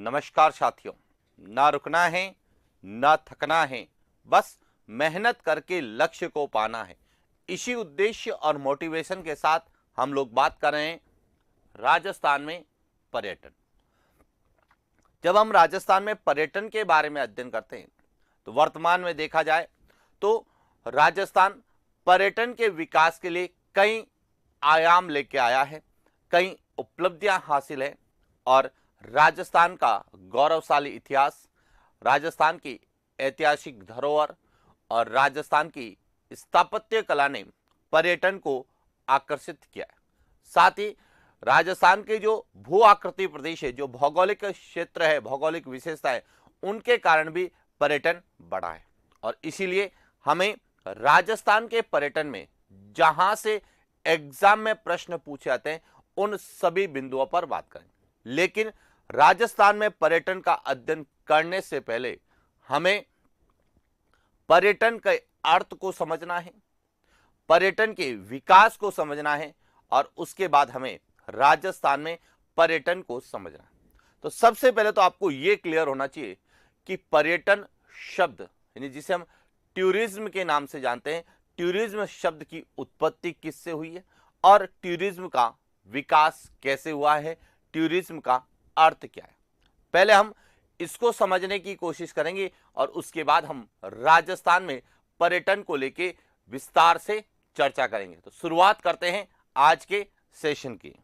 नमस्कार साथियों, ना रुकना है ना थकना है, बस मेहनत करके लक्ष्य को पाना है। इसी उद्देश्य और मोटिवेशन के साथ हम लोग बात कर रहे हैं राजस्थान में पर्यटन। जब हम राजस्थान में पर्यटन के बारे में अध्ययन करते हैं तो वर्तमान में देखा जाए तो राजस्थान पर्यटन के विकास के लिए कई आयाम लेके आया है, कई उपलब्धियां हासिल है और राजस्थान का गौरवशाली इतिहास, राजस्थान की ऐतिहासिक धरोहर और राजस्थान की स्थापत्य कला ने पर्यटन को आकर्षित किया है। साथ ही राजस्थान के जो भू आकृति प्रदेश है, जो भौगोलिक क्षेत्र है, भौगोलिक विशेषता है, उनके कारण भी पर्यटन बढ़ा है। और इसीलिए हमें राजस्थान के पर्यटन में जहां से एग्जाम में प्रश्न पूछे जाते हैं उन सभी बिंदुओं पर बात करेंगे। लेकिन राजस्थान में पर्यटन का अध्ययन करने से पहले हमें पर्यटन के अर्थ को समझना है, पर्यटन के विकास को समझना है और उसके बाद हमें राजस्थान में पर्यटन को समझना है। तो सबसे पहले तो आपको यह क्लियर होना चाहिए कि पर्यटन शब्द यानी जिसे हम टूरिज्म के नाम से जानते हैं, टूरिज्म शब्द की उत्पत्ति किससे हुई है और टूरिज्म का विकास कैसे हुआ है, टूरिज्म का अर्थ क्या है। पहले हम इसको समझने की कोशिश करेंगे और उसके बाद हम राजस्थान में पर्यटन को लेके विस्तार से चर्चा करेंगे। तो शुरुआत करते हैं आज के सेशन की।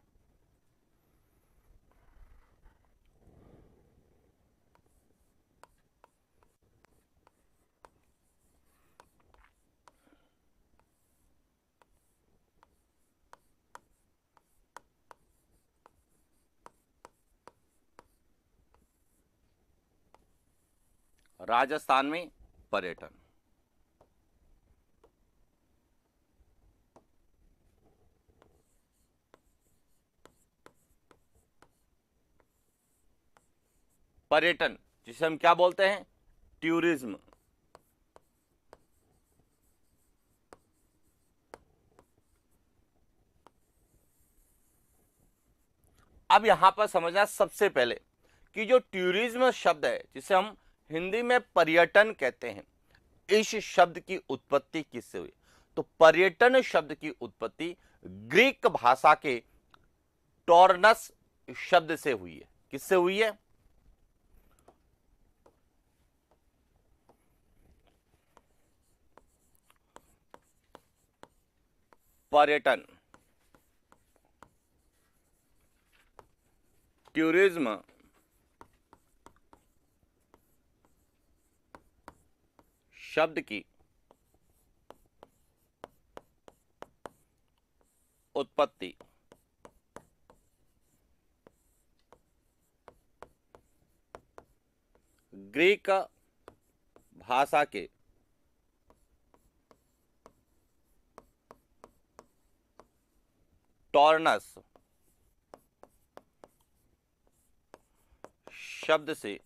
राजस्थान में पर्यटन। पर्यटन जिसे हम क्या बोलते हैं, टूरिज्म। अब यहां पर समझना सबसे पहले कि जो टूरिज्म शब्द है जिसे हम हिंदी में पर्यटन कहते हैं, इस शब्द की उत्पत्ति किससे हुई? तो पर्यटन शब्द की उत्पत्ति ग्रीक भाषा के टॉर्नस शब्द से हुई है। किससे हुई है? पर्यटन, टूरिज्म शब्द की उत्पत्ति ग्रीक भाषा के टॉर्नस शब्द से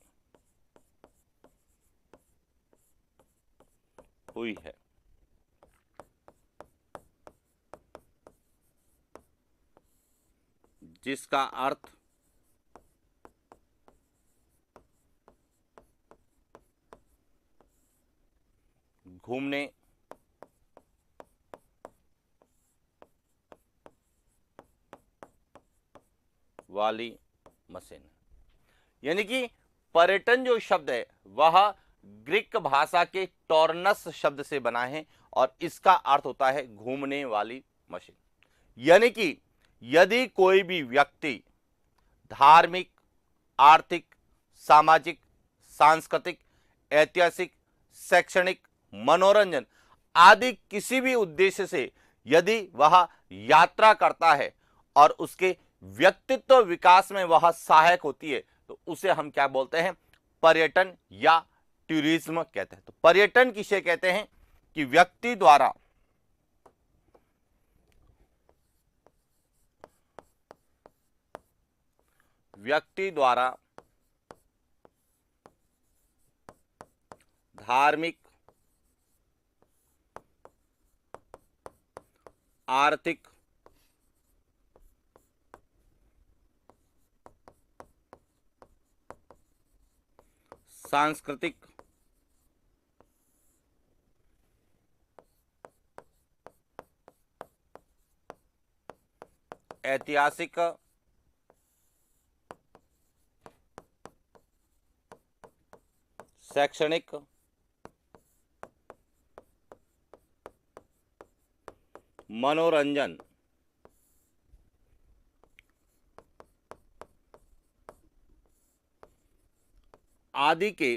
हुई है। जिसका अर्थ घूमने वाली मशीन, यानी कि पर्यटन जो शब्द है वह ग्रीक भाषा के टॉर्नस शब्द से बना है और इसका अर्थ होता है घूमने वाली मशीन। यानी कि यदि कोई भी व्यक्ति धार्मिक, आर्थिक, सामाजिक, सांस्कृतिक, ऐतिहासिक, शैक्षणिक, मनोरंजन आदि किसी भी उद्देश्य से यदि वह यात्रा करता है और उसके व्यक्तित्व विकास में वह सहायक होती है तो उसे हम क्या बोलते हैं? पर्यटन या टूरिज्म कहते हैं। तो पर्यटन किसे कहते हैं कि व्यक्ति द्वारा धार्मिक, आर्थिक, सांस्कृतिक, ऐतिहासिक, शैक्षणिक, मनोरंजन, आदि के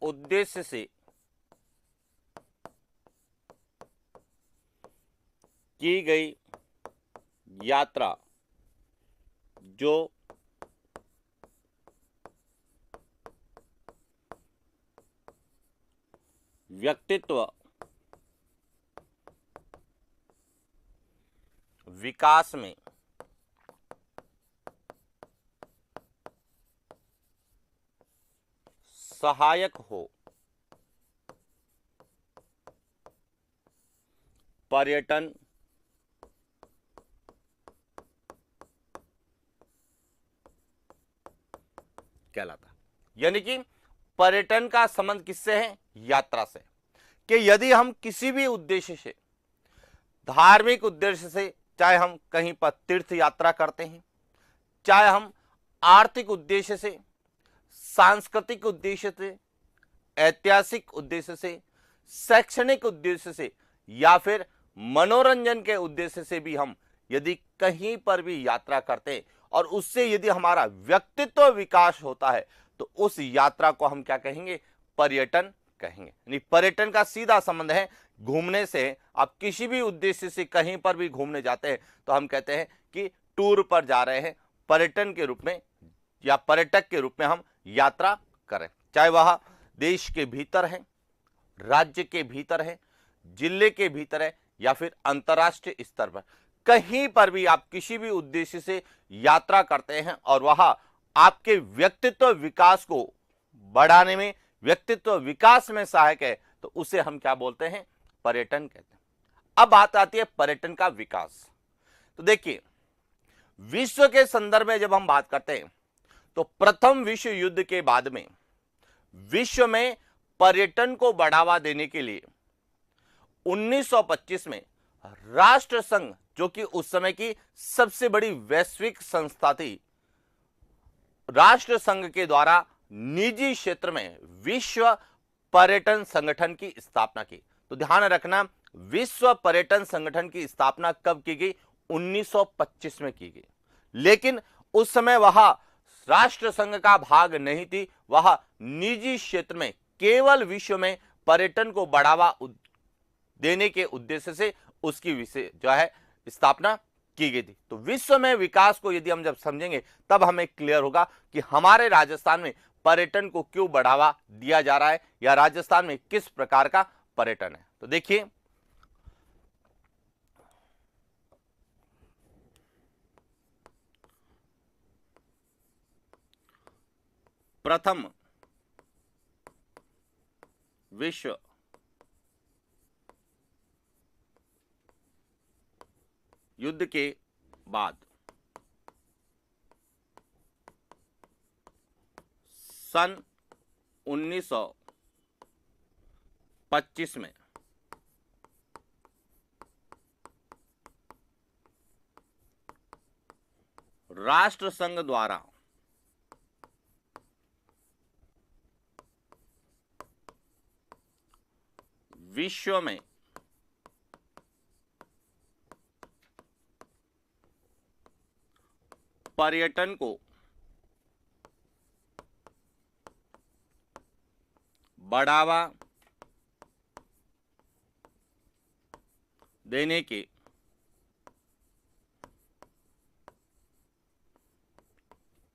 उद्देश्य से की गई यात्रा जो व्यक्तित्व विकास में सहायक हो, पर्यटन कहलाता। यानी कि पर्यटन का संबंध किससे है? यात्रा से। कि यदि हम किसी भी उद्देश्य से, धार्मिक उद्देश्य से, चाहे हम कहीं पर तीर्थ यात्रा करते हैं, चाहे हम आर्थिक उद्देश्य से, सांस्कृतिक उद्देश्य से, ऐतिहासिक उद्देश्य से, शैक्षणिक उद्देश्य से या फिर मनोरंजन के उद्देश्य से भी हम यदि कहीं पर भी यात्रा करते हैं और उससे यदि हमारा व्यक्तित्व विकास होता है तो उस यात्रा को हम क्या कहेंगे? पर्यटन कहेंगे। यानी पर्यटन का सीधा संबंध है घूमने से। आप किसी भी उद्देश्य से कहीं पर भी घूमने जाते हैं तो हम कहते हैं कि टूर पर जा रहे हैं, पर्यटन के रूप में या पर्यटक के रूप में हम यात्रा करें। चाहे वह देश के भीतर है, राज्य के भीतर है, जिले के भीतर है या फिर अंतर्राष्ट्रीय स्तर पर, कहीं पर भी आप किसी भी उद्देश्य से यात्रा करते हैं और वह आपके व्यक्तित्व विकास को बढ़ाने में, व्यक्तित्व विकास में सहायक है तो उसे हम क्या बोलते हैं? पर्यटन कहते हैं। अब बात आती है पर्यटन का विकास। तो देखिए, विश्व के संदर्भ में जब हम बात करते हैं तो प्रथम विश्व युद्ध के बाद में विश्व में पर्यटन को बढ़ावा देने के लिए 1925 में राष्ट्र संघ, जो कि उस समय की सबसे बड़ी वैश्विक संस्था थी, राष्ट्र संघ के द्वारा निजी क्षेत्र में विश्व पर्यटन संगठन की स्थापना की। तो ध्यान रखना, विश्व पर्यटन संगठन की स्थापना कब की गई? 1925 में की गई। लेकिन उस समय वह राष्ट्र संघ का भाग नहीं थी, वह निजी क्षेत्र में केवल विश्व में पर्यटन को बढ़ावा देने के उद्देश्य से उसकी विषय जो है स्थापना की गई थी। तो विश्व में विकास को यदि हम जब समझेंगे तब हमें क्लियर होगा कि हमारे राजस्थान में पर्यटन को क्यों बढ़ावा दिया जा रहा है या राजस्थान में किस प्रकार का पर्यटन है। तो देखिए, प्रथम विश्व युद्ध के बाद सन 1925 में राष्ट्र संघ द्वारा विश्व में पर्यटन को बढ़ावा देने के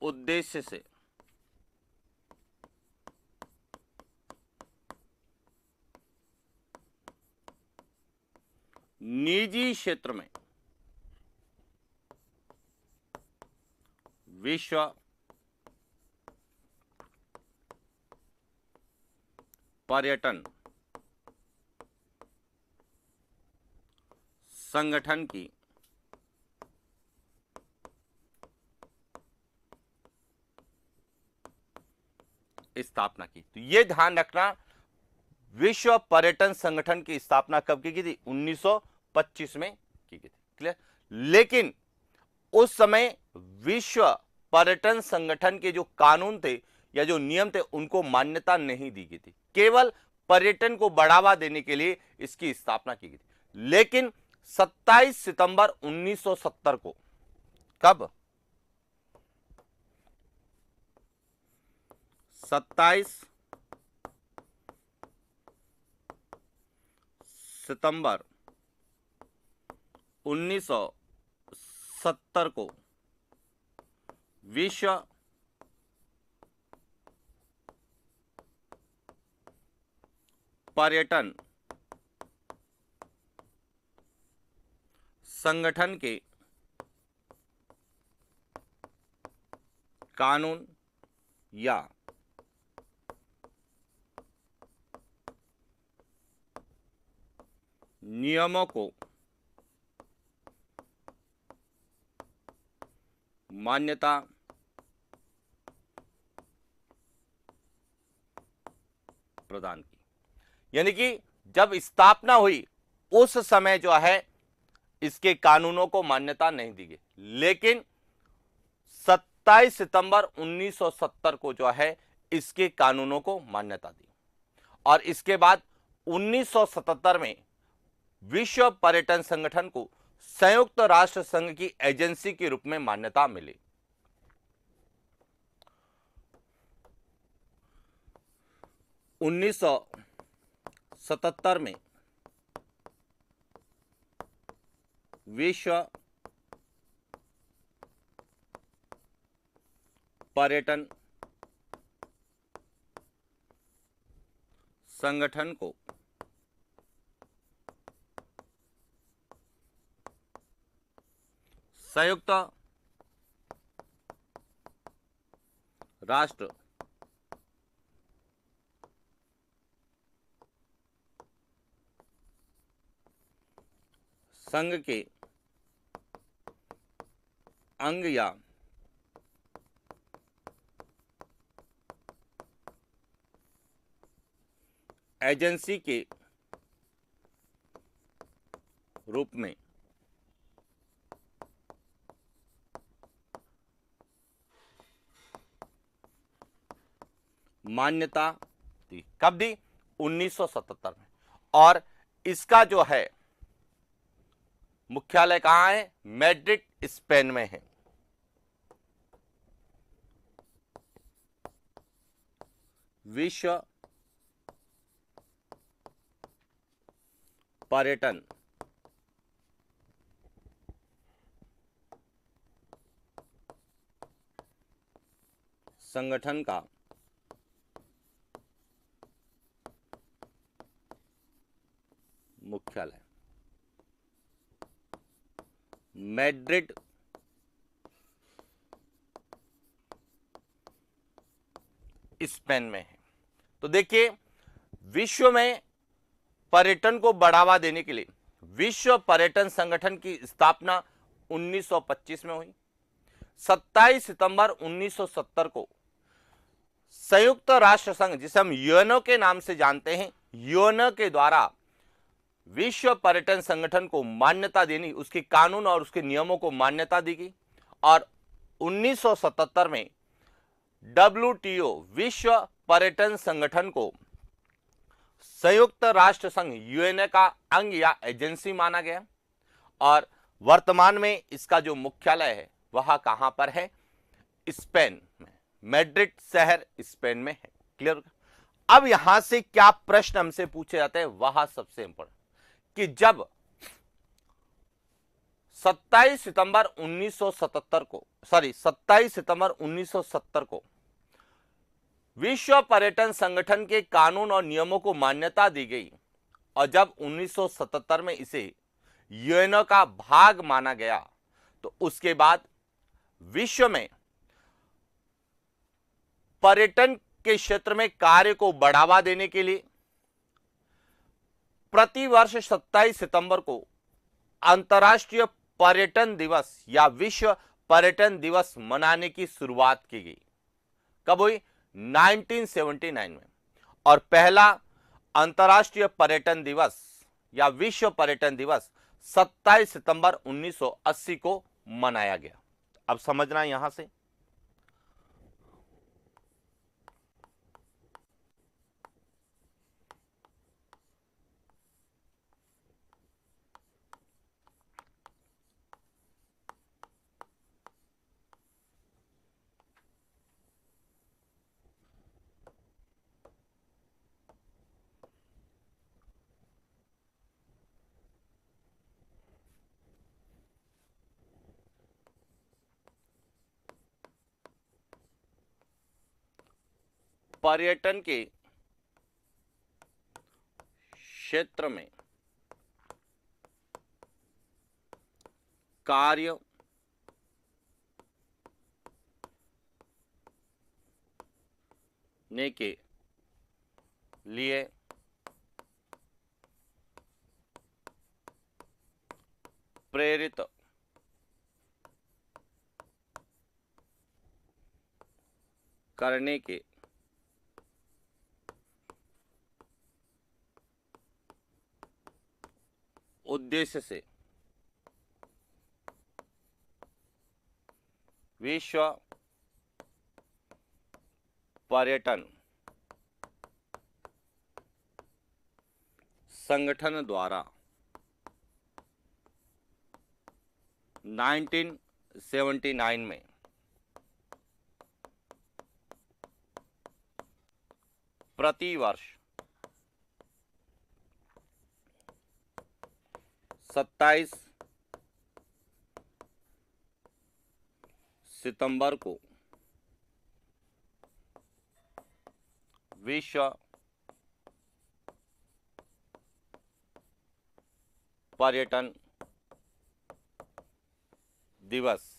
उद्देश्य से निजी क्षेत्र में विश्व पर्यटन संगठन की स्थापना की। तो ये ध्यान रखना, विश्व पर्यटन संगठन की स्थापना कब की गई थी? 1925 में की गई थी। क्लियर? लेकिन उस समय विश्व पर्यटन संगठन के जो कानून थे या जो नियम थे उनको मान्यता नहीं दी गई थी, केवल पर्यटन को बढ़ावा देने के लिए इसकी स्थापना की गई थी। लेकिन 27 सितंबर 1970 को, कब? 27 सितंबर 1970 को विश्व पर्यटन संगठन के कानून या नियमों को मान्यता प्रदान की। यानी कि जब स्थापना हुई उस समय जो है इसके कानूनों को मान्यता नहीं दी गई, लेकिन 27 सितंबर 1970 को जो है इसके कानूनों को मान्यता दी और इसके बाद 1977 में विश्व पर्यटन संगठन को संयुक्त राष्ट्र संघ की एजेंसी के रूप में मान्यता मिली। उन्नीस सौ 77 में विश्व पर्यटन संगठन को संयुक्त राष्ट्र संघ के अंग या एजेंसी के रूप में मान्यता दी। कब दी? 1977 में। और इसका जो है मुख्यालय कहां है? मैड्रिड, स्पेन में है। विश्व पर्यटन संगठन का मुख्यालय मैड्रिड, स्पेन में है। तो देखिए, विश्व में पर्यटन को बढ़ावा देने के लिए विश्व पर्यटन संगठन की स्थापना 1925 में हुई। 27 सितंबर 1970 को संयुक्त राष्ट्र संघ, जिसे हम यूएनओ के नाम से जानते हैं, यूएनओ के द्वारा विश्व पर्यटन संगठन को मान्यता देनी, उसके कानून और उसके नियमों को मान्यता दी गई। और 1977 में WTO, विश्व पर्यटन संगठन को संयुक्त राष्ट्र संघ यूएनए का अंग या एजेंसी माना गया। और वर्तमान में इसका जो मुख्यालय है वह कहां पर है? स्पेन में, मैड्रिड शहर स्पेन में है। क्लियर? अब यहां से क्या प्रश्न हमसे पूछे जाते हैं वह सबसे इंपॉर्टेंट, कि जब 27 सितंबर 1970 को विश्व पर्यटन संगठन के कानून और नियमों को मान्यता दी गई और जब 1977 में इसे यूएनओ का भाग माना गया, तो उसके बाद विश्व में पर्यटन के क्षेत्र में कार्य को बढ़ावा देने के लिए प्रतिवर्ष 27 सितंबर को अंतर्राष्ट्रीय पर्यटन दिवस या विश्व पर्यटन दिवस मनाने की शुरुआत की गई। कब हुई? 1979 में। और पहला अंतर्राष्ट्रीय पर्यटन दिवस या विश्व पर्यटन दिवस 27 सितंबर 1980 को मनाया गया। अब समझना यहां से, पर्यटन के क्षेत्र में कार्य ने के लिए प्रेरित करने के उद्देश्य से विश्व पर्यटन संगठन द्वारा 1979 में प्रतिवर्ष 27 सितंबर को विश्व पर्यटन दिवस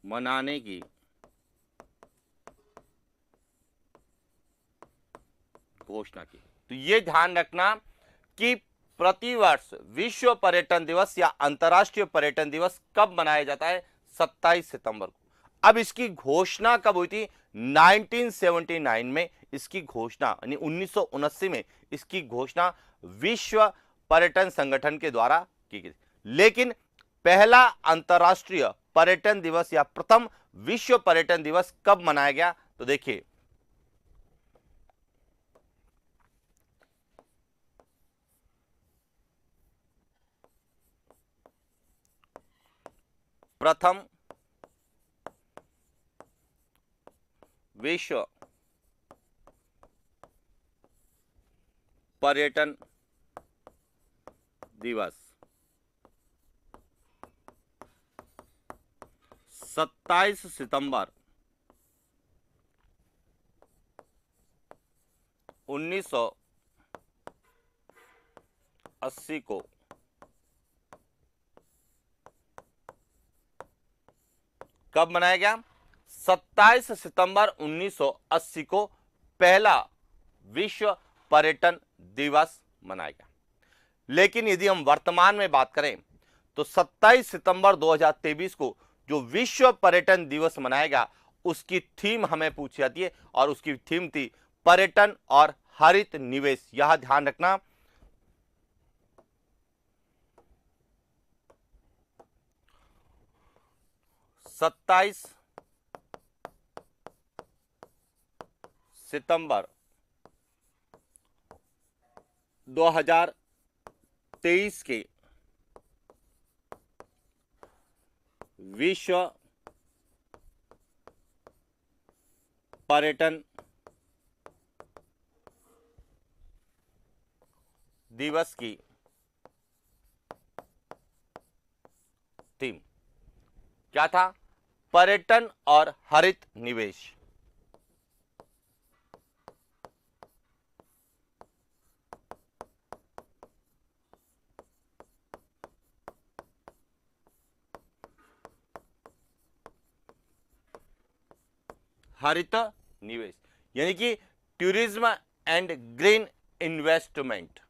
मनाने की घोषणा की। तो ये ध्यान रखना कि प्रतिवर्ष विश्व पर्यटन दिवस या अंतर्राष्ट्रीय पर्यटन दिवस कब मनाया जाता है? 27 सितंबर को। अब इसकी घोषणा कब हुई थी? 1979 में इसकी घोषणा, यानी 1979 में इसकी घोषणा विश्व पर्यटन संगठन के द्वारा की गई। लेकिन पहला अंतर्राष्ट्रीय पर्यटन दिवस या प्रथम विश्व पर्यटन दिवस कब मनाया गया? तो देखिए, प्रथम विश्व पर्यटन दिवस 27 सितंबर 1980 को कब मनाया गया? 27 सितंबर 1980 को पहला विश्व पर्यटन दिवस मनाया गया। लेकिन यदि हम वर्तमान में बात करें तो 27 सितंबर 2023 को जो विश्व पर्यटन दिवस मनाएगा उसकी थीम हमें पूछी जाती है, और उसकी थीम थी पर्यटन और हरित निवेश। यह ध्यान रखना, सत्ताईस सितंबर 2023 के विश्व पर्यटन दिवस की थीम क्या था? पर्यटन और हरित निवेश। हरित निवेश यानी कि टूरिज्म एंड ग्रीन इन्वेस्टमेंट।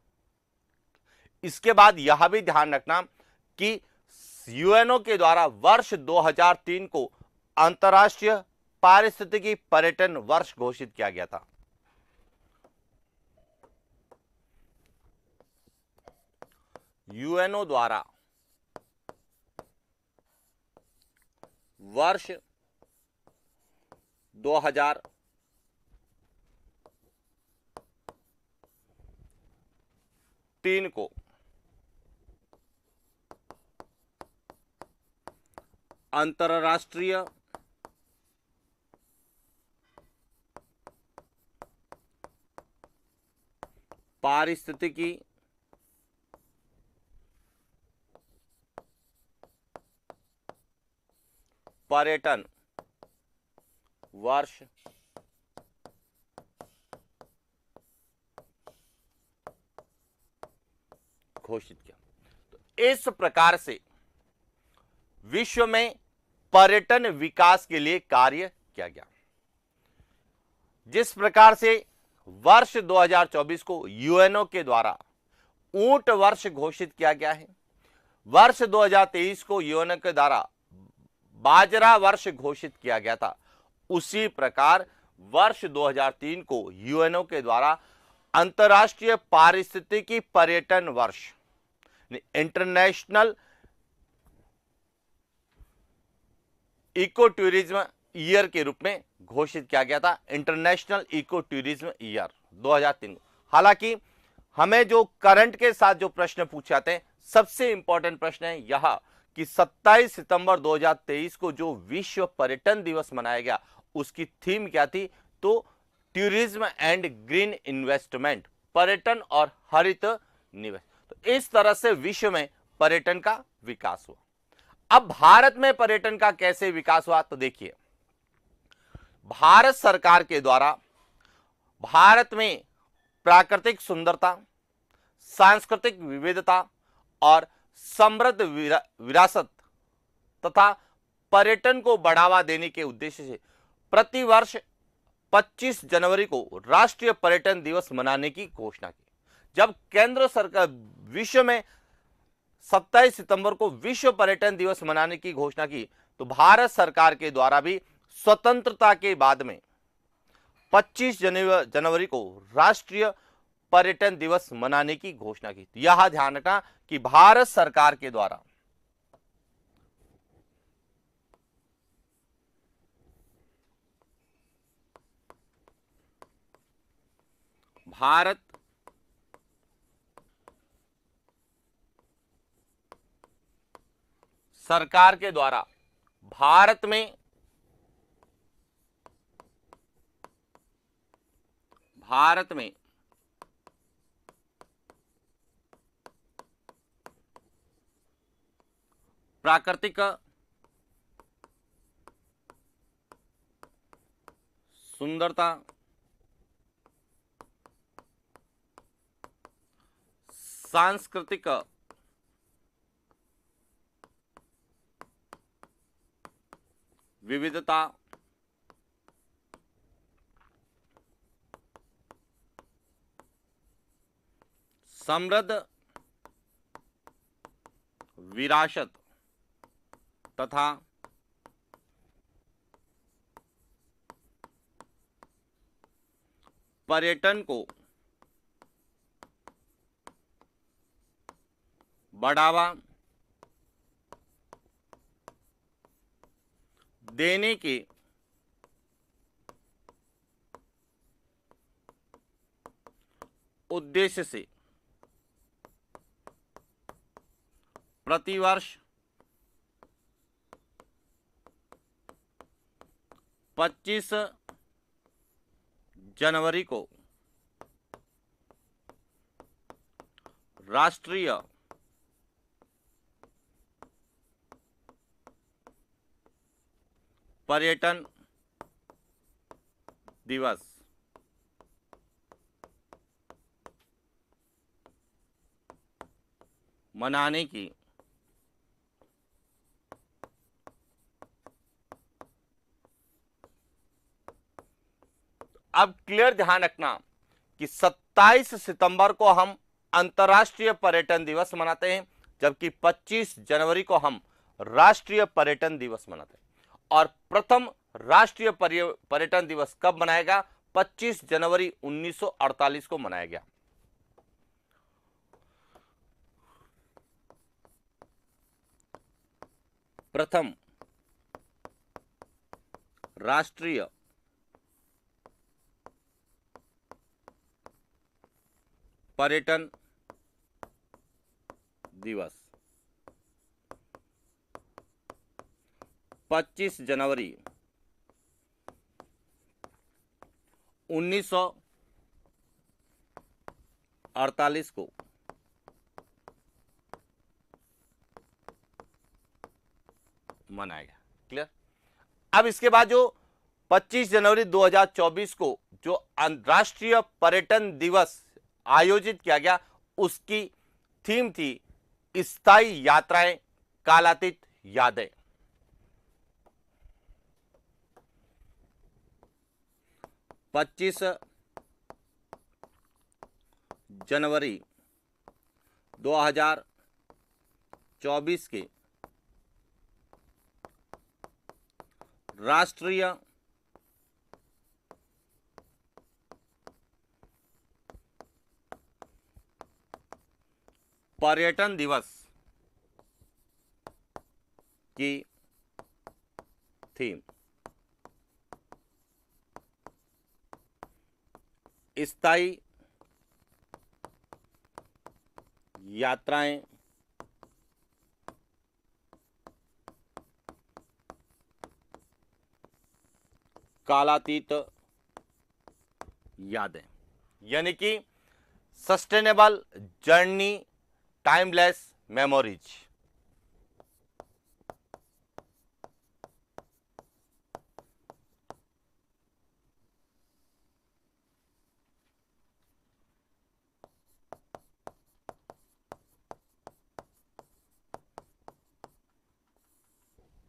इसके बाद यह भी ध्यान रखना कि यूएनओ के द्वारा वर्ष 2003 को अंतर्राष्ट्रीय पारिस्थितिकी पर्यटन वर्ष घोषित किया गया था? यूएनओ द्वारा वर्ष 2003 को अंतर्राष्ट्रीय पारिस्थितिकी पर्यटन वर्ष घोषित किया। तो इस प्रकार से विश्व में पर्यटन विकास के लिए कार्य किया गया। जिस प्रकार से वर्ष 2024 को यूएनओ के द्वारा ऊंट वर्ष घोषित किया गया है, वर्ष 2023 को यूएनओ के द्वारा बाजरा वर्ष घोषित किया गया था, उसी प्रकार वर्ष 2003 को यूएनओ के द्वारा अंतर्राष्ट्रीय पारिस्थितिकी पर्यटन वर्ष, इंटरनेशनल इको टूरिज्म ईयर के रूप में घोषित किया गया था। International eco tourism year 2003। हालांकि हमें जो करंट के साथ जो प्रश्न पूछे जाते हैं, सबसे इंपॉर्टेंट प्रश्न है यह कि 27 सितंबर 2023 को जो विश्व पर्यटन दिवस मनाया गया, उसकी थीम क्या थी? तो टूरिज्म एंड ग्रीन इन्वेस्टमेंट, पर्यटन और हरित निवेश। तो इस तरह से विश्व में पर्यटन का विकास हुआ। अब भारत में पर्यटन का कैसे विकास हुआ? तो देखिए, भारत सरकार के द्वारा भारत में प्राकृतिक सुंदरता, सांस्कृतिक विविधता और समृद्ध विरासत तथा पर्यटन को बढ़ावा देने के उद्देश्य से प्रतिवर्ष 25 जनवरी को राष्ट्रीय पर्यटन दिवस मनाने की घोषणा की। जब केंद्र सरकार विश्व में 27 सितंबर को विश्व पर्यटन दिवस मनाने की घोषणा की, तो भारत सरकार के द्वारा भी स्वतंत्रता के बाद में 25 जनवरी को राष्ट्रीय पर्यटन दिवस मनाने की घोषणा की। यह ध्यान रखना कि भारत सरकार के द्वारा भारत सरकार के द्वारा भारत में प्राकृतिक सुंदरता, सांस्कृतिक विविधता, समृद्ध विरासत तथा पर्यटन को बढ़ावा देने के उद्देश्य से प्रतिवर्ष 25 जनवरी को राष्ट्रीय पर्यटन दिवस मनाने की अब क्लियर ध्यान रखना कि 27 सितंबर को हम अंतर्राष्ट्रीय पर्यटन दिवस मनाते हैं, जबकि 25 जनवरी को हम राष्ट्रीय पर्यटन दिवस मनाते हैं। और प्रथम राष्ट्रीय पर्यटन दिवस कब मनाएगा? 25 जनवरी 1948 को मनाया गया। प्रथम राष्ट्रीय पर्यटन दिवस 25 जनवरी 1948 को मनाया गया। क्लियर? अब इसके बाद जो 25 जनवरी 2024 को जो अंतर्राष्ट्रीय पर्यटन दिवस आयोजित किया गया, उसकी थीम थी स्थायी यात्राएं, कालातीत यादें। पच्चीस जनवरी 2024 के राष्ट्रीय पर्यटन दिवस की थीम स्थायी यात्राएं, कालातीत यादें, यानी कि सस्टेनेबल जर्नी, टाइमलेस मेमोरीज।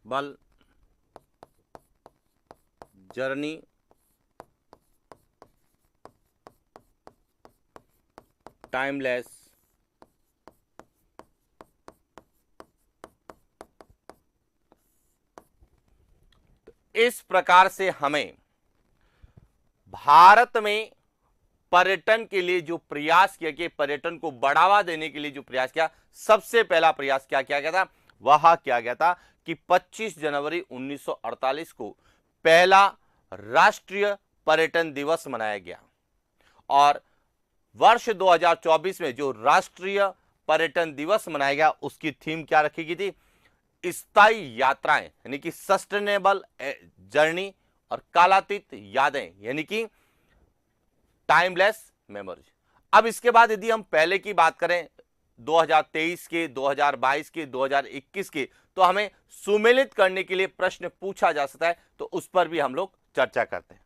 बल जर्नी, टाइमलेस इस प्रकार से हमें भारत में पर्यटन के लिए जो प्रयास किया कि पर्यटन को बढ़ावा देने के लिए जो प्रयास किया, सबसे पहला प्रयास क्या किया गया था? वह किया गया था कि 25 जनवरी 1948 को पहला राष्ट्रीय पर्यटन दिवस मनाया गया। और वर्ष 2024 में जो राष्ट्रीय पर्यटन दिवस मनाया गया, उसकी थीम क्या रखी गई थी? स्थायी यात्राएं, यानी कि सस्टेनेबल जर्नी, और कालातीत यादें, यानी कि टाइमलेस मेमोरीज। अब इसके बाद यदि हम पहले की बात करें 2023 के, 2022 के, 2021 के, तो हमें सुमेलित करने के लिए प्रश्न पूछा जा सकता है, तो उस पर भी हम लोग चर्चा करते हैं।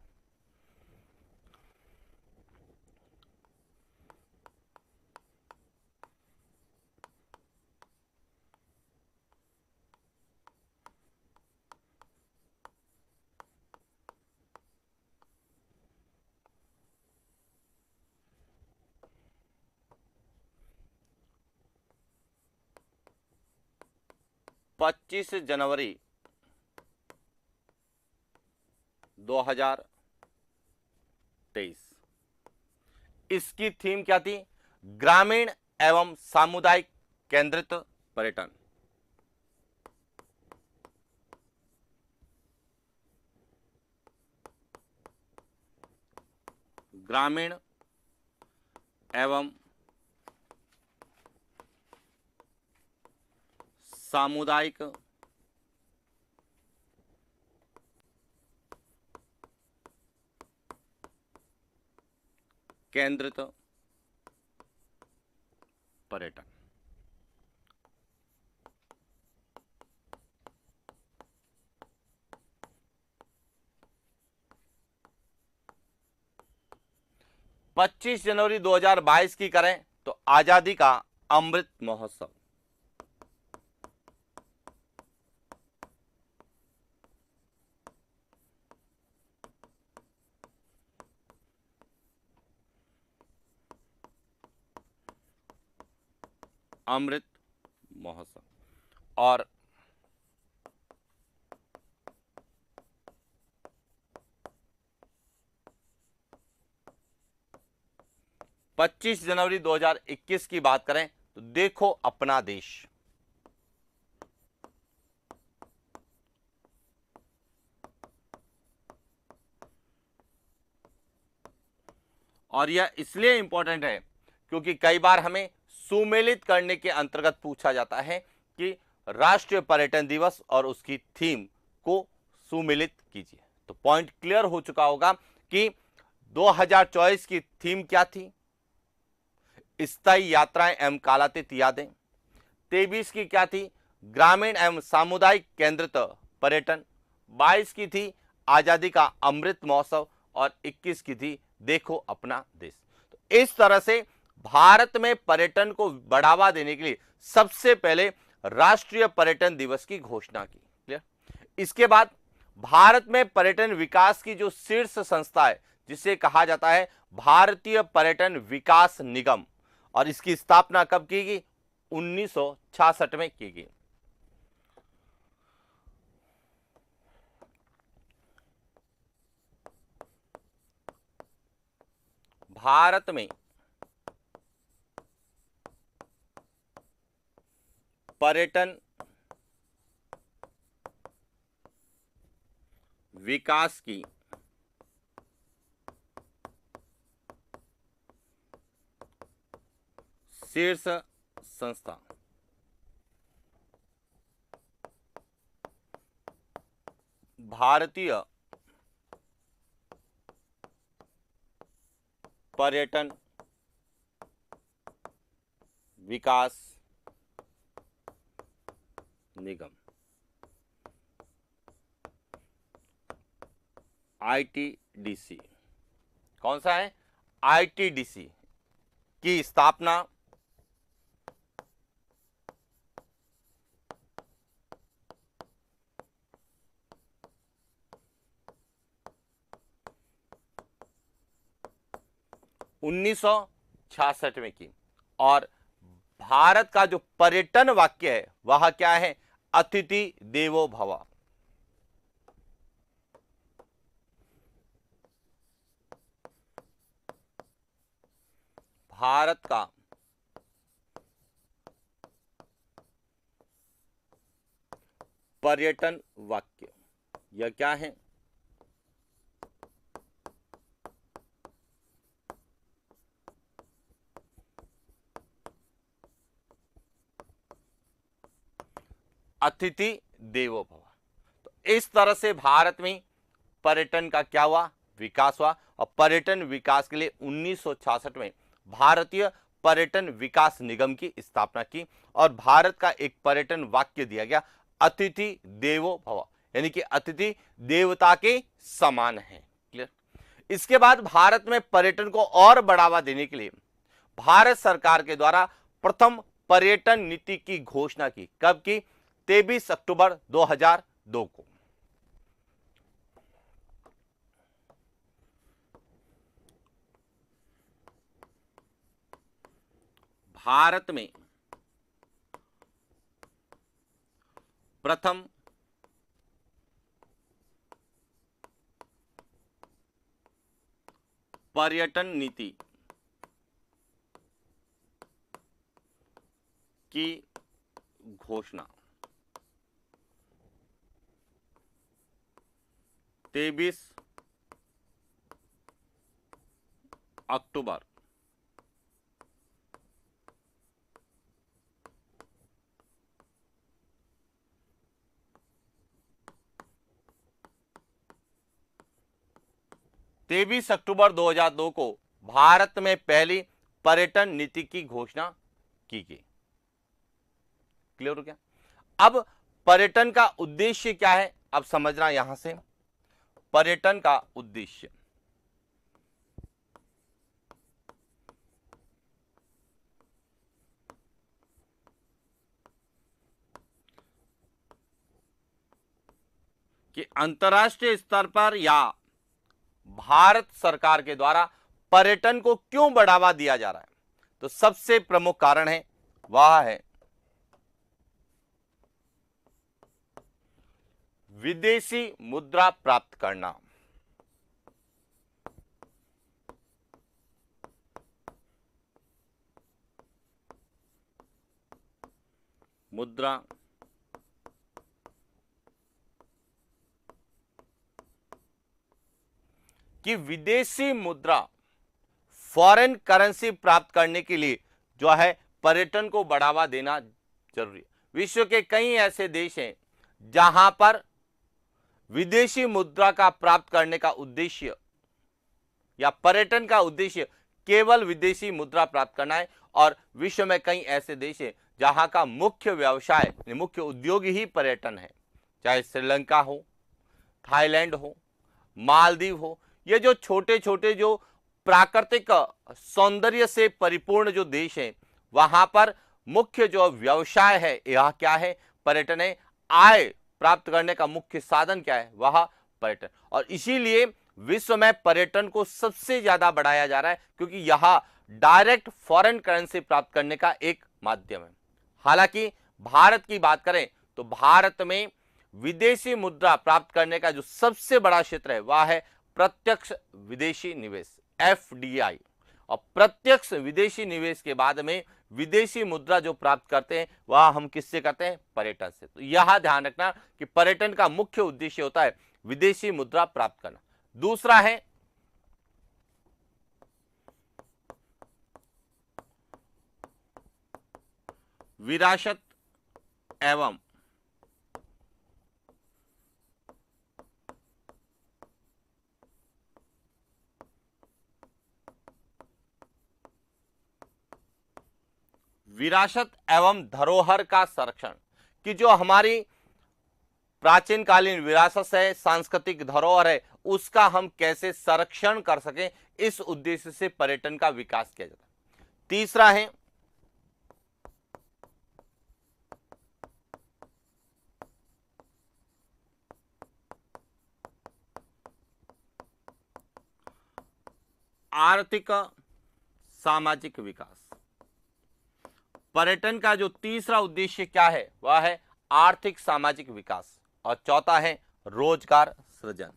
पच्चीस जनवरी 2023, इसकी थीम क्या थी? ग्रामीण एवं सामुदायिक केंद्रित पर्यटन। ग्रामीण एवं सामुदायिक केंद्रित पर्यटन। पच्चीस जनवरी 2022 की करें तो आजादी का अमृत महोत्सव। अमृत महोत्सव। और 25 जनवरी 2021 की बात करें तो देखो अपना देश। और यह इसलिए इंपॉर्टेंट है क्योंकि कई बार हमें सुमेलित करने के अंतर्गत पूछा जाता है कि राष्ट्रीय पर्यटन दिवस और उसकी थीम को सुमेलित कीजिए। तो पॉइंट क्लियर हो चुका होगा कि 2024 की थीम क्या थी? स्थायी यात्राएं एवं कालातीत यादें। 23 की क्या थी? ग्रामीण एवं सामुदायिक केंद्रित पर्यटन। 22 की थी आजादी का अमृत महोत्सव और 21 की थी देखो अपना देश। तो इस तरह से भारत में पर्यटन को बढ़ावा देने के लिए सबसे पहले राष्ट्रीय पर्यटन दिवस की घोषणा की। क्लियर? इसके बाद भारत में पर्यटन विकास की जो शीर्ष संस्था है जिसे कहा जाता है भारतीय पर्यटन विकास निगम, और इसकी स्थापना कब की गई? 1966 में की गई। भारत में पर्यटन विकास की शीर्ष संस्था भारतीय पर्यटन विकास निगम, ITDC। कौन सा है? ITDC की स्थापना 1966 में की। और भारत का जो पर्यटन वाक्य है वह क्या है? अतिथि देवो भव। भारत का पर्यटन वाक्य यह क्या है? अतिथि देवो भव। तो इस तरह से भारत में पर्यटन का क्या हुआ? विकास हुआ। और पर्यटन विकास के लिए 1966 में भारतीय पर्यटन विकास निगम की स्थापना की और भारत का एक पर्यटन वाक्य दिया गया, अतिथि देवो भव, यानी कि अतिथि देवता के समान है। क्लियर? इसके बाद भारत में पर्यटन को और बढ़ावा देने के लिए भारत सरकार के द्वारा प्रथम पर्यटन नीति की घोषणा की। कब की? 23 अक्टूबर 2002 को। भारत में प्रथम पर्यटन नीति की घोषणा 23 अक्टूबर 2002 को भारत में पहली पर्यटन नीति की घोषणा की गई। क्लियर हो गया? अब पर्यटन का उद्देश्य क्या है अब समझना। यहां से पर्यटन का उद्देश्य कि अंतर्राष्ट्रीय स्तर पर या भारत सरकार के द्वारा पर्यटन को क्यों बढ़ावा दिया जा रहा है, तो सबसे प्रमुख कारण है वह है विदेशी मुद्रा प्राप्त करना। मुद्रा कि विदेशी मुद्रा फॉरेन करेंसी प्राप्त करने के लिए जो है पर्यटन को बढ़ावा देना जरूरी है। विश्व के कई ऐसे देश हैं जहां पर विदेशी मुद्रा का प्राप्त करने का उद्देश्य या पर्यटन का उद्देश्य केवल विदेशी मुद्रा प्राप्त करना है, और विश्व में कई ऐसे देश हैं जहां का मुख्य व्यवसाय, मुख्य उद्योग ही पर्यटन है। चाहे श्रीलंका हो, थाईलैंड हो, मालदीव हो, ये जो छोटे छोटे जो प्राकृतिक सौंदर्य से परिपूर्ण जो देश हैं, वहां पर मुख्य जो व्यवसाय है यह क्या है? पर्यटन है। आय प्राप्त करने का मुख्य साधन क्या है? वह पर्यटन। और इसीलिए विश्व में पर्यटन को सबसे ज्यादा बढ़ाया जा रहा है, क्योंकि यह डायरेक्ट फॉरेन करेंसी प्राप्त करने का एक माध्यम है। हालांकि भारत की बात करें तो भारत में विदेशी मुद्रा प्राप्त करने का जो सबसे बड़ा क्षेत्र है वह है प्रत्यक्ष विदेशी निवेश, FDI। और प्रत्यक्ष विदेशी निवेश के बाद में विदेशी मुद्रा जो प्राप्त करते हैं वह हम किससे करते हैं? पर्यटन से। तो यह ध्यान रखना कि पर्यटन का मुख्य उद्देश्य होता है विदेशी मुद्रा प्राप्त करना। दूसरा है विरासत एवं विरासत एवं धरोहर का संरक्षण, कि जो हमारी प्राचीन कालीन विरासत है, सांस्कृतिक धरोहर है, उसका हम कैसे संरक्षण कर सकें, इस उद्देश्य से पर्यटन का विकास किया जाता है। तीसरा है आर्थिक सामाजिक विकास। पर्यटन का जो तीसरा उद्देश्य क्या है? वह है आर्थिक सामाजिक विकास। और चौथा है रोजगार सृजन।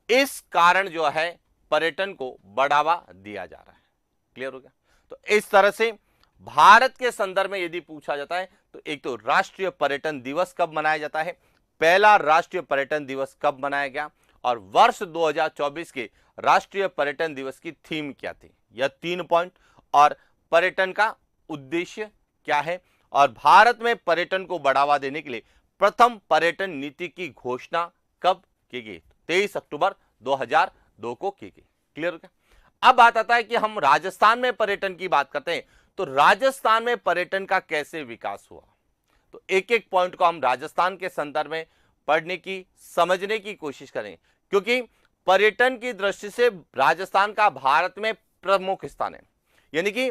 इस कारण जो है पर्यटन को बढ़ावा दिया जा रहा है। क्लियर हो गया? तो इस तरह से भारत के संदर्भ में यदि पूछा जाता है तो एक तो राष्ट्रीय पर्यटन दिवस कब मनाया जाता है, पहला राष्ट्रीय पर्यटन दिवस कब मनाया गया, और वर्ष 2024 के राष्ट्रीय पर्यटन दिवस की थीम क्या थी, यह 3 पॉइंट, और पर्यटन का उद्देश्य क्या है, और भारत में पर्यटन को बढ़ावा देने के लिए प्रथम पर्यटन नीति की घोषणा कब की गई? 23 अक्टूबर 2002 को की गई। क्लियर हो गया? अब बात आता है कि हम राजस्थान में पर्यटन की बात करते हैं तो राजस्थान में पर्यटन का कैसे विकास हुआ। तो एक एक पॉइंट को हम राजस्थान के संदर्भ में पढ़ने की, समझने की कोशिश करें, क्योंकि पर्यटन की दृष्टि से राजस्थान का भारत में प्रमुख स्थान है। यानी कि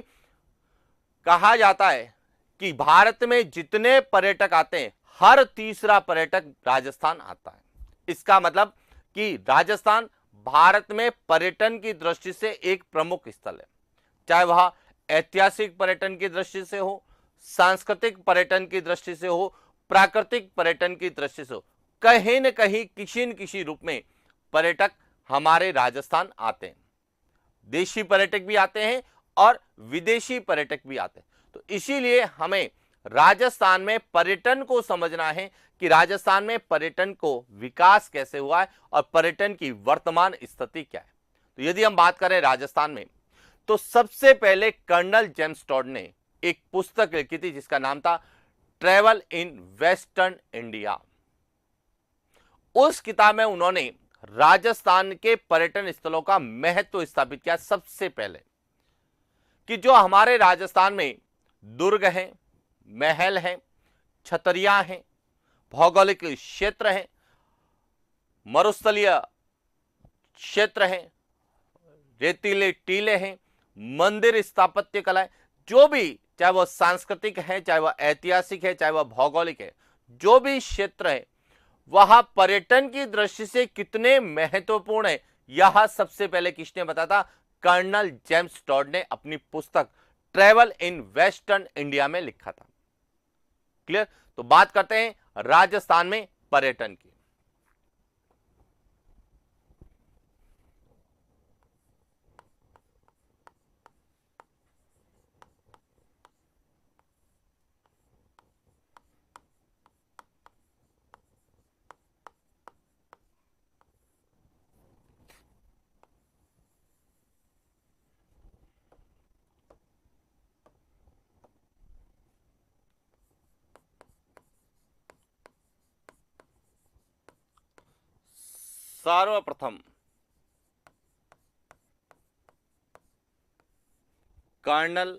कहा जाता है कि भारत में जितने पर्यटक आते हैं हर तीसरा पर्यटक राजस्थान आता है। इसका मतलब कि राजस्थान भारत में पर्यटन की दृष्टि से एक प्रमुख स्थल है, चाहे वह ऐतिहासिक पर्यटन की दृष्टि से हो, सांस्कृतिक पर्यटन की दृष्टि से हो, प्राकृतिक पर्यटन की दृष्टि से हो, कहीं न कहीं किसी न किसी रूप में पर्यटक हमारे राजस्थान आते हैं। देशी पर्यटक भी आते हैं और विदेशी पर्यटक भी आते हैं। तो इसीलिए हमें राजस्थान में पर्यटन को समझना है कि राजस्थान में पर्यटन को विकास कैसे हुआ है और पर्यटन की वर्तमान स्थिति क्या है। तो यदि हम बात करें राजस्थान में, तो सबसे पहले कर्नल जेम्स टॉड ने एक पुस्तक लिखी थी जिसका नाम था ट्रैवल इन वेस्टर्न इंडिया। उस किताब में उन्होंने राजस्थान के पर्यटन स्थलों का महत्व स्थापित किया। सबसे पहले कि जो हमारे राजस्थान में दुर्ग हैं, महल हैं, छतरियां हैं, भौगोलिक क्षेत्र हैं, मरुस्थलीय क्षेत्र हैं, रेतीले टीले हैं, मंदिर स्थापत्य कला, जो भी, चाहे वह सांस्कृतिक है, चाहे वह ऐतिहासिक है, चाहे वह भौगोलिक है, जो भी क्षेत्र है वह पर्यटन की दृष्टि से कितने महत्वपूर्ण है, यह सबसे पहले किसने बताया था? कर्नल जेम्स टॉड ने अपनी पुस्तक ट्रैवल इन वेस्टर्न इंडिया में लिखा था। क्लियर? तो बात करते हैं राजस्थान में पर्यटन की। सर्वप्रथम कर्नल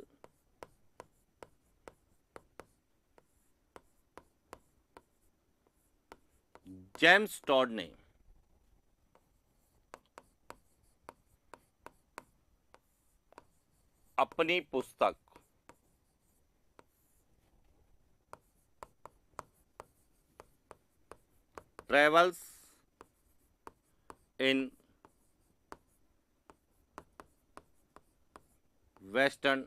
जेम्स टॉड ने अपनी पुस्तक ट्रेवल्स इन वेस्टर्न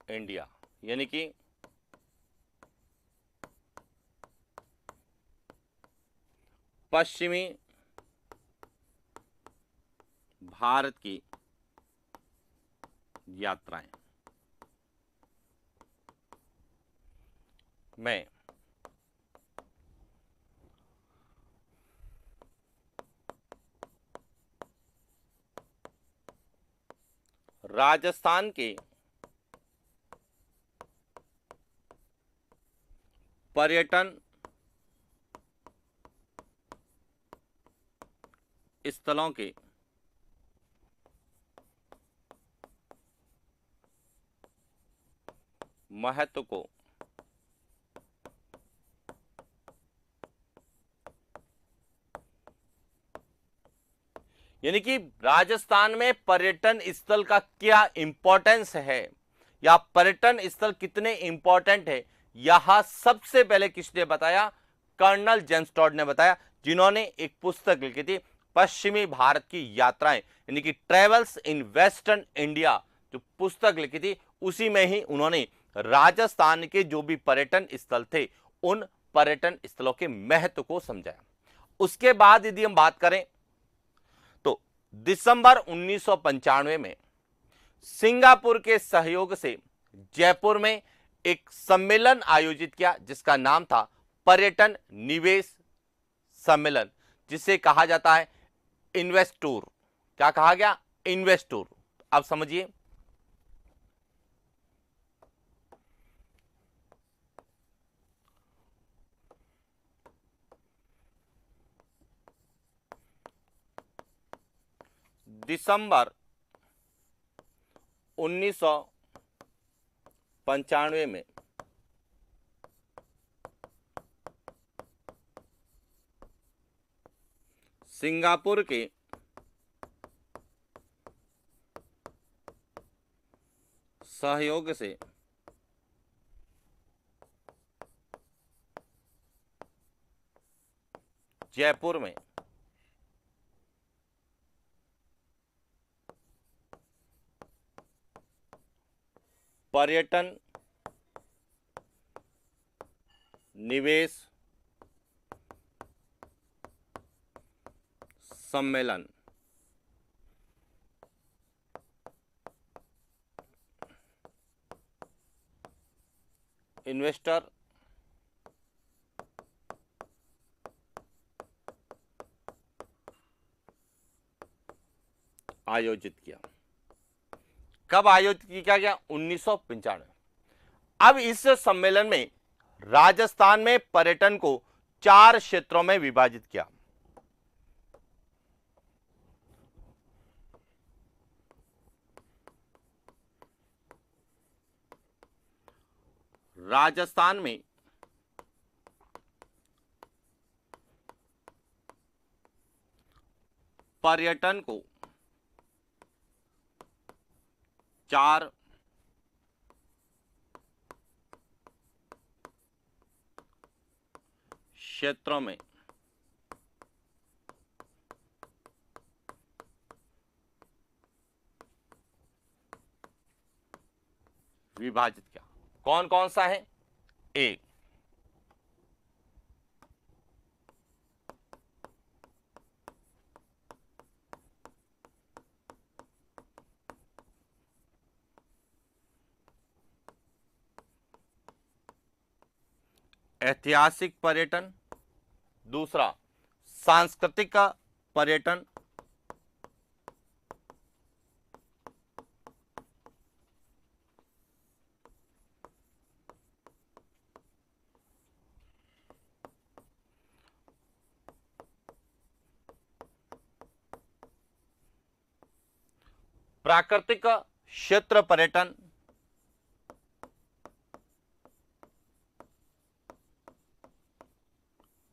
इंडिया, यानी कि पश्चिमी भारत की यात्राएं में राजस्थान के पर्यटन स्थलों के महत्व को यानी कि राजस्थान में पर्यटन स्थल का क्या इंपॉर्टेंस है या पर्यटन स्थल कितने इंपॉर्टेंट है, यह सबसे पहले किसने बताया? कर्नल जेम्स टॉड ने बताया, जिन्होंने एक पुस्तक लिखी थी पश्चिमी भारत की यात्राएं, यानी कि ट्रेवल्स इन वेस्टर्न इंडिया, जो पुस्तक लिखी थी उसी में ही उन्होंने राजस्थान के जो भी पर्यटन स्थल थे उन पर्यटन स्थलों के महत्व को समझाया। उसके बाद यदि हम बात करें तो दिसंबर 1995 में सिंगापुर के सहयोग से जयपुर में एक सम्मेलन आयोजित किया जिसका नाम था पर्यटन निवेश सम्मेलन, जिसे कहा जाता है इन्वेस्टूर। क्या कहा गया? इन्वेस्टूर। अब समझिए, दिसंबर 1995 में सिंगापुर के सहयोग से जयपुर में पर्यटन निवेश सम्मेलन इन्वेस्टर आयोजित किया। कब आयोजित किया गया? 1995। अब इस सम्मेलन में राजस्थान में पर्यटन को 4 क्षेत्रों में विभाजित किया। राजस्थान में पर्यटन को 4 क्षेत्रों में विभाजित किया। कौन कौन सा है? एक, ऐतिहासिक पर्यटन, दूसरा सांस्कृतिक पर्यटन, प्राकृतिक क्षेत्र पर्यटन,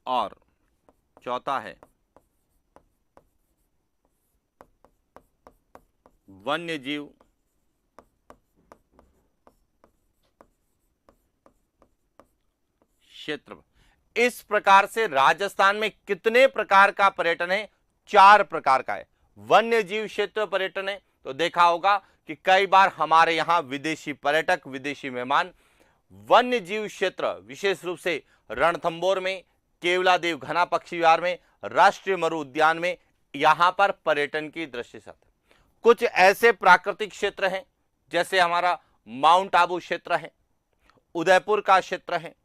और चौथा है वन्य जीव क्षेत्र। इस प्रकार से राजस्थान में कितने प्रकार का पर्यटन है? 4 प्रकार का है। वन्य जीव क्षेत्र पर्यटन है, तो देखा होगा कि कई बार हमारे यहां विदेशी पर्यटक, विदेशी मेहमान वन्य जीव क्षेत्र, विशेष रूप से रणथंभौर में, केवलादेव घना पक्षी विहार में, राष्ट्रीय मरु उद्यान में, यहां पर पर्यटन की दृष्टि से। कुछ ऐसे प्राकृतिक क्षेत्र हैं जैसे हमारा माउंट आबू क्षेत्र है, उदयपुर का क्षेत्र है,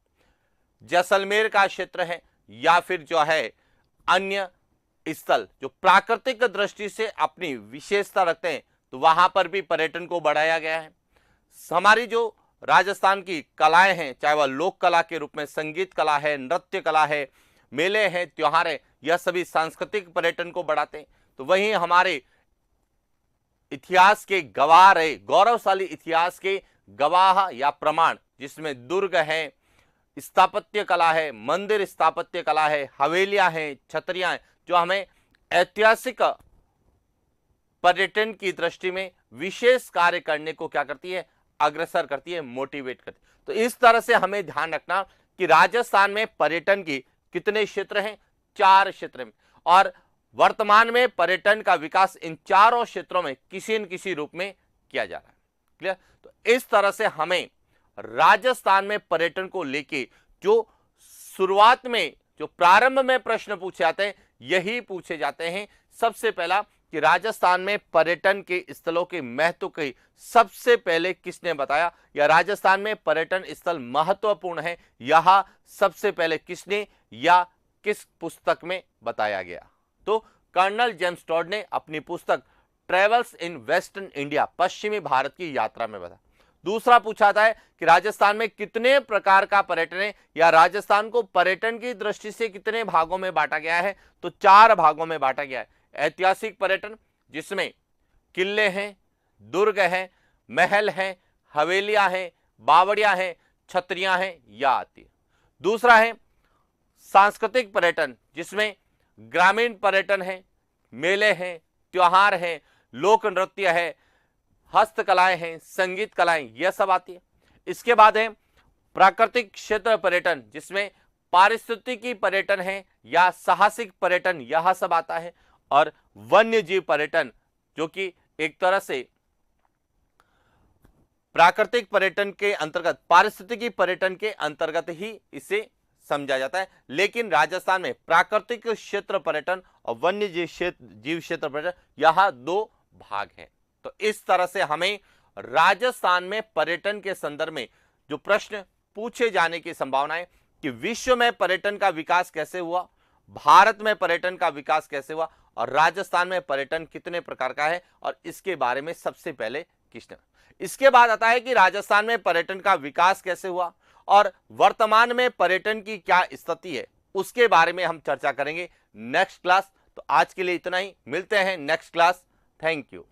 जैसलमेर का क्षेत्र है, या फिर जो है अन्य स्थल जो प्राकृतिक दृष्टि से अपनी विशेषता रखते हैं, तो वहां पर भी पर्यटन को बढ़ाया गया है। हमारी जो राजस्थान की कलाएं हैं, चाहे वह लोक कला के रूप में संगीत कला है, नृत्य कला है, मेले हैं, त्योहार है, यह सभी सांस्कृतिक पर्यटन को बढ़ाते हैं। तो वहीं हमारे इतिहास के गवाह रहे, गौरवशाली इतिहास के गवाह या प्रमाण, जिसमें दुर्ग है, स्थापत्य कला है, मंदिर स्थापत्य कला है, हवेलियां हैं, छतरियां हैं, जो हमें ऐतिहासिक पर्यटन की दृष्टि में विशेष कार्य करने को क्या करती है? अग्रसर करती है, मोटिवेट करती है। तो इस तरह से हमें ध्यान रखना कि राजस्थान में पर्यटन की कितने क्षेत्र हैं? 4 क्षेत्र में, और वर्तमान में पर्यटन का विकास इन चारों क्षेत्रों में किसी न किसी रूप में किया जा रहा है। क्लियर? तो इस तरह से हमें राजस्थान में पर्यटन को लेके जो शुरुआत में, जो प्रारंभ में प्रश्न पूछे जाते हैं, यही पूछे जाते हैं। सबसे पहला कि राजस्थान में पर्यटन के स्थलों के महत्व की सबसे पहले किसने बताया, या राजस्थान में पर्यटन स्थल महत्वपूर्ण है, यह सबसे पहले किसने या किस पुस्तक में बताया गया? तो कर्नल जेम्स टॉड ने अपनी पुस्तक ट्रेवल्स इन वेस्टर्न इंडिया, पश्चिमी भारत की यात्रा में बताया। दूसरा पूछा था कि राजस्थान में कितने प्रकार का पर्यटन है, या राजस्थान को पर्यटन की दृष्टि से कितने भागों में बांटा गया है? तो 4 भागों में बांटा गया है। ऐतिहासिक पर्यटन, जिसमें किले हैं, दुर्ग हैं, महल हैं, हवेलियां हैं, बावड़ियां हैं, छतरियां हैं, यह आती है। दूसरा है सांस्कृतिक पर्यटन, जिसमें ग्रामीण पर्यटन है, मेले हैं, त्योहार हैं, लोक नृत्य है, हस्तकलाएं हैं, संगीत कलाएं, यह सब आती है। इसके बाद है प्राकृतिक क्षेत्र पर्यटन, जिसमें पारिस्थितिकी पर्यटन है या साहसिक पर्यटन, यह सब आता है। और वन्य जीव पर्यटन, जो कि एक तरह से प्राकृतिक पर्यटन के अंतर्गत, पारिस्थितिकी पर्यटन के अंतर्गत ही इसे समझा जाता है। लेकिन राजस्थान में प्राकृतिक क्षेत्र पर्यटन और वन्य जीव क्षेत्र पर्यटन, यह 2 भाग हैं। तो इस तरह से हमें राजस्थान में पर्यटन के संदर्भ में जो प्रश्न पूछे जाने की संभावना है कि विश्व में पर्यटन का विकास कैसे हुआ, भारत में पर्यटन का विकास कैसे हुआ, और राजस्थान में पर्यटन कितने प्रकार का है, और इसके बारे में सबसे पहले किसने। इसके बाद आता है कि राजस्थान में पर्यटन का विकास कैसे हुआ और वर्तमान में पर्यटन की क्या स्थिति है, उसके बारे में हम चर्चा करेंगे नेक्स्ट क्लास। तो आज के लिए इतना ही, मिलते हैं नेक्स्ट क्लास। Thank you.